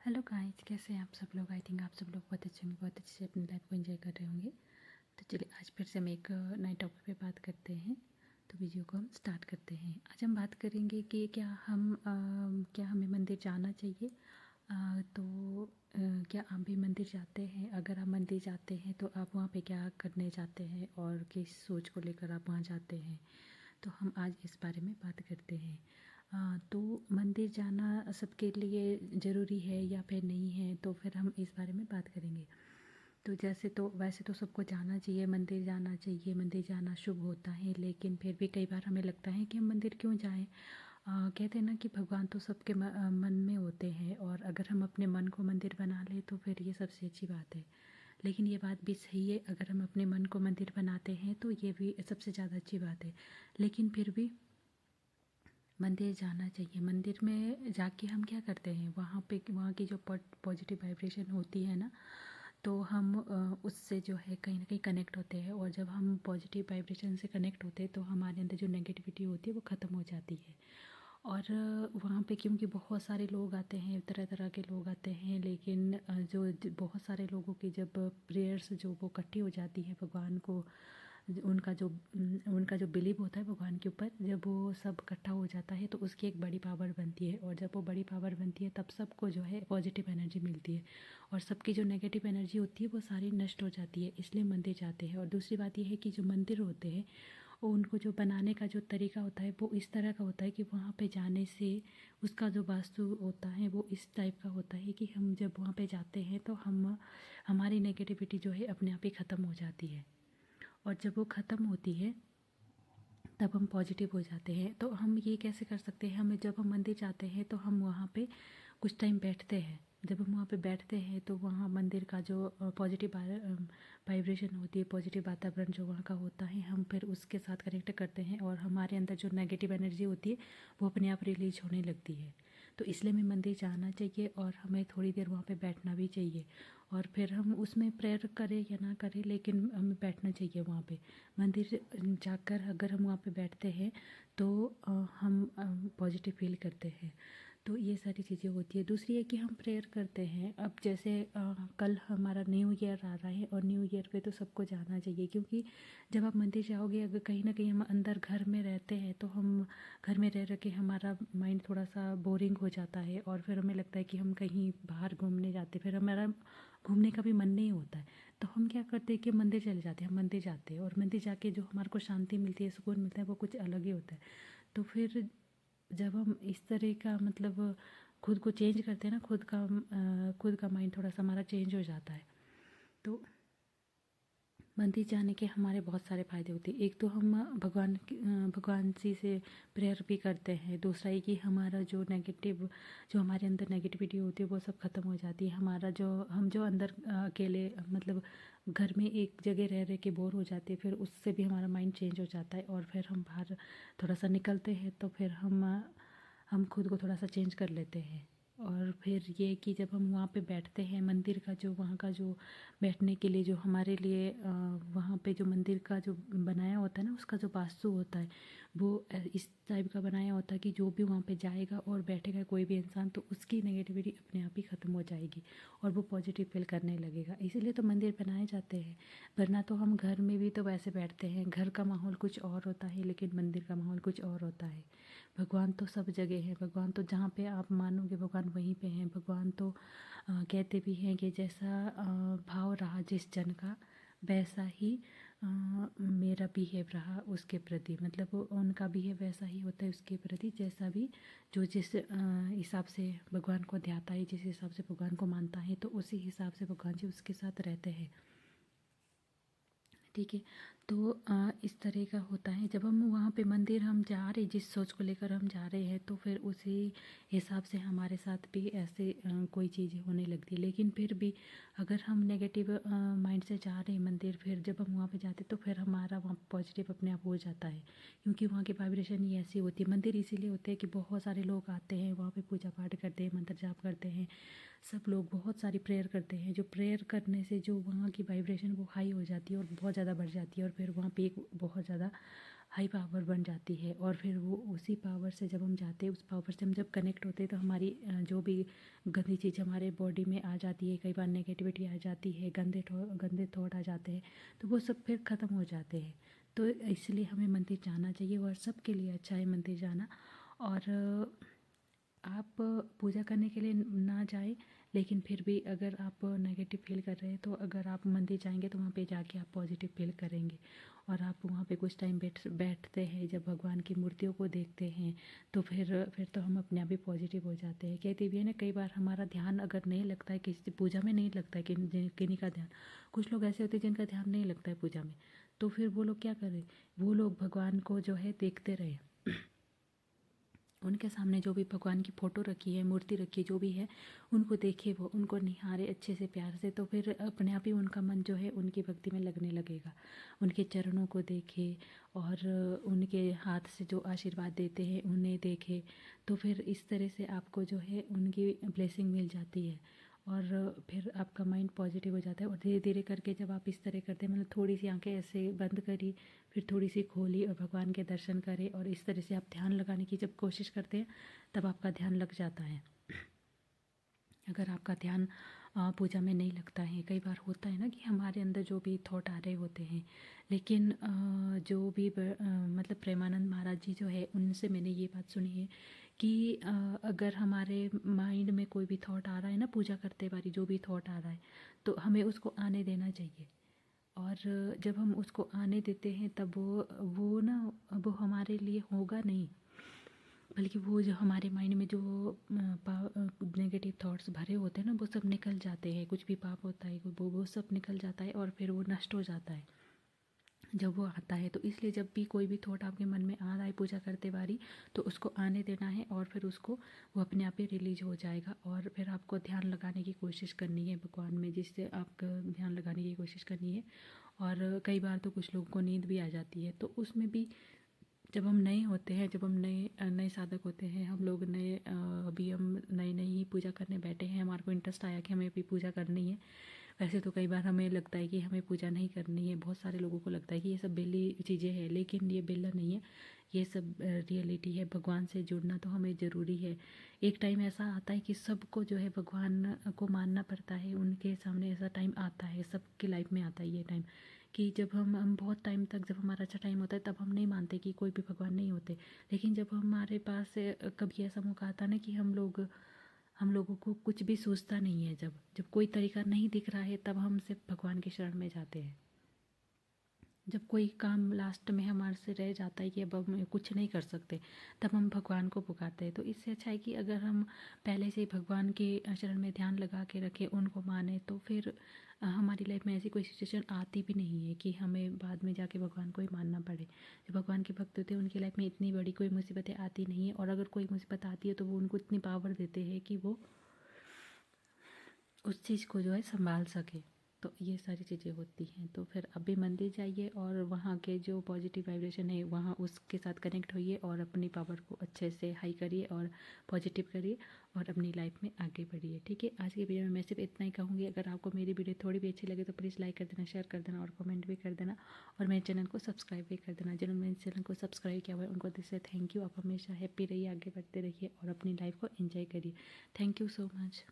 Hello guys, कैसे हैं आप सब लोग। आई थिंक आप सब लोग बहुत अच्छे होंगे, बहुत अच्छे से अपनी लाइफ को एंजॉय कर रहे होंगे। तो चलिए आज फिर से हम एक नए टॉपिक पे बात करते हैं। तो वीडियो को हम स्टार्ट करते हैं। आज हम बात करेंगे कि क्या हमें मंदिर जाना चाहिए। क्या आप भी मंदिर जाते हैं? अगर आप मंदिर जाते हैं तो आप वहाँ पे क्या करने जाते हैं और किस सोच को लेकर आप वहाँ जाते हैं। तो हम आज इस बारे में बात करते हैं। तो मंदिर जाना सबके लिए ज़रूरी है या फिर नहीं है, तो फिर हम इस बारे में बात करेंगे। तो वैसे तो सबको जाना चाहिए, मंदिर जाना चाहिए, मंदिर जाना शुभ होता है। लेकिन फिर भी कई बार हमें लगता है कि हम मंदिर क्यों जाएं। कहते हैं ना कि भगवान तो सबके मन में होते हैं, और अगर हम अपने मन को मंदिर बना लें तो फिर ये सबसे अच्छी बात है। लेकिन ये बात भी सही है, अगर हम अपने मन को मंदिर बनाते हैं तो ये भी सबसे ज़्यादा अच्छी बात है। लेकिन फिर भी मंदिर जाना चाहिए। मंदिर में जाके हम क्या करते हैं, वहाँ की जो पॉजिटिव वाइब्रेशन होती है ना, तो हम उससे जो है कहीं ना कहीं कनेक्ट होते हैं। और जब हम पॉजिटिव वाइब्रेशन से कनेक्ट होते हैं तो हमारे अंदर जो नेगेटिविटी होती है वो ख़त्म हो जाती है। और वहाँ पे क्योंकि बहुत सारे लोग आते हैं, तरह तरह के लोग आते हैं, लेकिन बहुत सारे लोगों की जब प्रेयर्स जो वो इकट्ठी हो जाती है भगवान को, उनका जो बिलीव होता है भगवान के ऊपर, जब वो सब इकट्ठा हो जाता है तो उसकी एक बड़ी पावर बनती है। और जब वो बड़ी पावर बनती है तब सबको जो है पॉजिटिव एनर्जी मिलती है, और सबकी जो नेगेटिव एनर्जी होती है वो सारी नष्ट हो जाती है। इसलिए मंदिर जाते हैं। और दूसरी बात यह है कि जो मंदिर होते हैं वो उनको जो बनाने का जो तरीका होता है वो इस तरह का होता है कि वहाँ पे जाने से उसका जो वास्तु होता है वो इस टाइप का होता है कि हम जब वहाँ पे जाते हैं तो हमारी नेगेटिविटी जो है अपने आप ही ख़त्म हो जाती है। और जब वो ख़त्म होती है तब हम पॉजिटिव हो जाते हैं। तो हम ये कैसे कर सकते हैं, जब हम मंदिर जाते हैं तो हम वहाँ पे कुछ टाइम बैठते हैं। जब हम वहाँ पे बैठते हैं तो वहाँ मंदिर का जो पॉजिटिव वाइब्रेशन होती है, पॉजिटिव वातावरण जो वहाँ का होता है, हम फिर उसके साथ कनेक्ट करते हैं और हमारे अंदर जो नेगेटिव एनर्जी होती है वो अपने आप रिलीज होने लगती है। तो इसलिए हमें मंदिर जाना चाहिए और हमें थोड़ी देर वहाँ पे बैठना भी चाहिए। और फिर हम उसमें प्रेयर करें या ना करें, लेकिन हमें बैठना चाहिए वहाँ पे। मंदिर जाकर अगर हम वहाँ पे बैठते हैं तो हम पॉजिटिव फील करते हैं। तो ये सारी चीज़ें होती है। दूसरी है कि हम प्रेयर करते हैं। अब जैसे कल हमारा न्यू ईयर आ रहा है और न्यू ईयर पे तो सबको जाना चाहिए, क्योंकि जब आप मंदिर जाओगे, अगर कहीं ना कहीं हम अंदर घर में रहते हैं तो हम घर में रह रह के हमारा माइंड थोड़ा सा बोरिंग हो जाता है, और फिर हमें लगता है कि हम कहीं बाहर घूमने जाते, फिर हमारा घूमने का भी मन नहीं होता है। तो हम क्या करते हैं कि मंदिर चले जाते हैं। हम मंदिर जाते हैं और मंदिर जाके जो हमारे को शांति मिलती है, सुकून मिलता है, वो कुछ अलग ही होता है। तो फिर जब हम इस तरह का खुद को चेंज करते हैं ना, खुद का माइंड थोड़ा सा हमारा चेंज हो जाता है। तो मंदिर जाने के हमारे बहुत सारे फ़ायदे होते हैं। एक तो हम भगवान जी से प्रेयर भी करते हैं। दूसरा ये कि हमारा जो हमारे अंदर नेगेटिविटी होती है वो सब ख़त्म हो जाती है। हम जो अंदर अकेले घर में एक जगह रह रह के बोर हो जाते हैं, फिर उससे भी हमारा माइंड चेंज हो जाता है। और फिर हम बाहर थोड़ा सा निकलते हैं तो फिर हम खुद को थोड़ा सा चेंज कर लेते हैं। और फिर ये कि जब हम वहाँ पे बैठते हैं, मंदिर का जो वहाँ का जो बैठने के लिए जो हमारे लिए वहाँ पे जो मंदिर का जो बनाया होता है ना, उसका जो वास्तु होता है वो इस टाइप का बनाया होता है कि जो भी वहाँ पे जाएगा और बैठेगा कोई भी इंसान, तो उसकी नेगेटिविटी अपने आप ही ख़त्म हो जाएगी और वो पॉजिटिव फील करने लगेगा। इसीलिए तो मंदिर बनाए जाते हैं। वरना तो हम घर में भी तो वैसे बैठते हैं, घर का माहौल कुछ और होता है लेकिन मंदिर का माहौल कुछ और होता है। भगवान तो सब जगह है। भगवान तो जहाँ पे आप मानोगे भगवान वहीं पे हैं। भगवान तो कहते भी हैं कि जैसा भाव रहा जिस जन का, वैसा ही मेरा बिहेव रहा उसके प्रति। मतलब उनका बिहेव वैसा ही होता है उसके प्रति, जैसा भी जो जिस हिसाब से भगवान को ध्याता है, जिस हिसाब से भगवान को मानता है, तो उसी हिसाब से भगवान जी उसके साथ रहते हैं। ठीक है। तो इस तरह का होता है। जब हम वहाँ पे मंदिर हम जा रहे, जिस सोच को लेकर हम जा रहे हैं, तो फिर उसी हिसाब से हमारे साथ भी ऐसे कोई चीज़ें होने लगती है। लेकिन फिर भी अगर हम नेगेटिव माइंड से जा रहे हैं मंदिर, फिर जब हम वहाँ पे जाते तो फिर हमारा वहाँ पॉजिटिव अपने आप हो जाता है, क्योंकि वहाँ की वाइब्रेशन ही ऐसी होती है। मंदिर इसीलिए होते हैं कि बहुत सारे लोग आते हैं वहाँ पे, पूजा पाठ करते हैं, मंत्र जाप करते हैं, सब लोग बहुत सारी प्रेयर करते हैं। जो प्रेयर करने से जो वहाँ की वाइब्रेशन वो हाई हो जाती है और बहुत ज़्यादा बढ़ जाती है, और फिर वहाँ पे एक बहुत ज़्यादा हाई पावर बन जाती है। और फिर वो उसी पावर से जब हम जाते हैं, उस पावर से हम जब कनेक्ट होते हैं तो हमारी जो भी गंदी चीज़ हमारे बॉडी में आ जाती है, कई बार नेगेटिविटी आ जाती है, गंदे थॉट आ जाते हैं, तो वो सब फिर ख़त्म हो जाते हैं। तो इसलिए हमें मंदिर जाना चाहिए और सबके लिए अच्छा है मंदिर जाना। और आप पूजा करने के लिए ना जाए, लेकिन फिर भी अगर आप नेगेटिव फील कर रहे हैं तो अगर आप मंदिर जाएंगे तो वहाँ पे जाके आप पॉजिटिव फील करेंगे। और आप वहाँ पे कुछ टाइम बैठते हैं, जब भगवान की मूर्तियों को देखते हैं तो फिर तो हम अपने आप ही पॉजिटिव हो जाते हैं। कहती भी है ना, कई बार हमारा ध्यान अगर नहीं लगता है किसी पूजा में, नहीं लगता है किन्हीं का ध्यान, कुछ लोग ऐसे होते हैं जिनका ध्यान नहीं लगता है पूजा में, तो फिर वो लोग क्या करें, वो लोग भगवान को जो है देखते रहे, उनके सामने जो भी भगवान की फ़ोटो रखी है, मूर्ति रखी है, जो भी है, उनको देखे, वो उनको निहारे अच्छे से प्यार से, तो फिर अपने आप ही उनका मन जो है उनकी भक्ति में लगने लगेगा। उनके चरणों को देखे और उनके हाथ से जो आशीर्वाद देते हैं उन्हें देखे, तो फिर इस तरह से आपको जो है उनकी ब्लेसिंग मिल जाती है और फिर आपका माइंड पॉजिटिव हो जाता है। और धीरे धीरे करके जब आप इस तरह करते हैं, मतलब थोड़ी सी आंखें ऐसे बंद करी, फिर थोड़ी सी खोली और भगवान के दर्शन करें, और इस तरह से आप ध्यान लगाने की जब कोशिश करते हैं तब आपका ध्यान लग जाता है। अगर आपका ध्यान पूजा में नहीं लगता है, कई बार होता है ना कि हमारे अंदर जो भी थॉट आ रहे होते हैं, लेकिन जो भी मतलब प्रेमानंद महाराज जी जो है, उनसे मैंने ये बात सुनी है कि अगर हमारे माइंड में कोई भी थॉट आ रहा है ना, पूजा करते बारी जो भी थॉट आ रहा है, तो हमें उसको आने देना चाहिए। और जब हम उसको आने देते हैं तब वो ना, वो हमारे लिए होगा नहीं, बल्कि वो जो हमारे माइंड में जो नेगेटिव थॉट्स भरे होते हैं ना, वो सब निकल जाते हैं। कुछ भी पाप होता है वो सब निकल जाता है और फिर वो नष्ट हो जाता है जब वो आता है। तो इसलिए जब भी कोई भी थॉट आपके मन में आ रहा है पूजा करते बारी, तो उसको आने देना है और फिर उसको वो अपने आप ही रिलीज हो जाएगा। और फिर आपको ध्यान लगाने की कोशिश करनी है भगवान में, जिससे आपका ध्यान लगाने की कोशिश करनी है। और कई बार तो कुछ लोगों को नींद भी आ जाती है, तो उसमें भी जब हम नए होते हैं, जब हम नए साधक होते हैं, हम लोग अभी हम नई नई ही पूजा करने बैठे हैं, हमारे को इंटरेस्ट आया कि हमें अभी पूजा करनी है। वैसे तो कई बार हमें लगता है कि हमें पूजा नहीं करनी है, बहुत सारे लोगों को लगता है कि ये सब बेली चीज़ें हैं, लेकिन ये बेला नहीं है, ये सब रियलिटी है। भगवान से जुड़ना तो हमें ज़रूरी है। एक टाइम ऐसा आता है कि सबको जो है भगवान को मानना पड़ता है, उनके सामने ऐसा टाइम आता है, सबकी लाइफ में आता है ये टाइम, कि जब हम बहुत टाइम तक, जब हमारा अच्छा टाइम होता है तब हम नहीं मानते कि कोई भी भगवान नहीं होते। लेकिन जब हमारे पास कभी ऐसा मौका आता ना कि हम लोगों को कुछ भी सूझता नहीं है, जब जब कोई तरीका नहीं दिख रहा है, तब हम सिर्फ भगवान की शरण में जाते हैं। जब कोई काम लास्ट में हमारे से रह जाता है कि अब हम कुछ नहीं कर सकते, तब हम भगवान को पुकारते हैं। तो इससे अच्छा है कि अगर हम पहले से ही भगवान के शरण में ध्यान लगा के रखें, उनको माने, तो फिर हमारी लाइफ में ऐसी कोई सिचुएशन आती भी नहीं है कि हमें बाद में जाके भगवान को ही मानना पड़े। जो भगवान के भक्त होते हैं उनकी लाइफ में इतनी बड़ी कोई मुसीबतें आती नहीं है, और अगर कोई मुसीबत आती है तो वो उनको इतनी पावर देते हैं कि वो उस चीज़ को जो है संभाल सके। तो ये सारी चीज़ें होती हैं। तो फिर अभी मंदिर जाइए और वहाँ के जो पॉजिटिव वाइब्रेशन है वहाँ उसके साथ कनेक्ट होइए और अपनी पावर को अच्छे से हाई करिए और पॉजिटिव करिए और अपनी लाइफ में आगे बढ़िए। ठीक है, आज की वीडियो में मैं सिर्फ इतना ही कहूँगी। अगर आपको मेरी वीडियो थोड़ी भी अच्छी लगे तो प्लीज़ लाइक कर देना, शेयर कर देना और कमेंट भी कर देना, और मेरे चैनल को सब्सक्राइब भी कर देना। जिन्होंने मेरे चैनल को सब्सक्राइब किया हुआ है उनको दिल से थैंक यू। आप हमेशा हैप्पी रहिए, आगे बढ़ते रहिए और अपनी लाइफ को एंजॉय करिए। Thank you so much.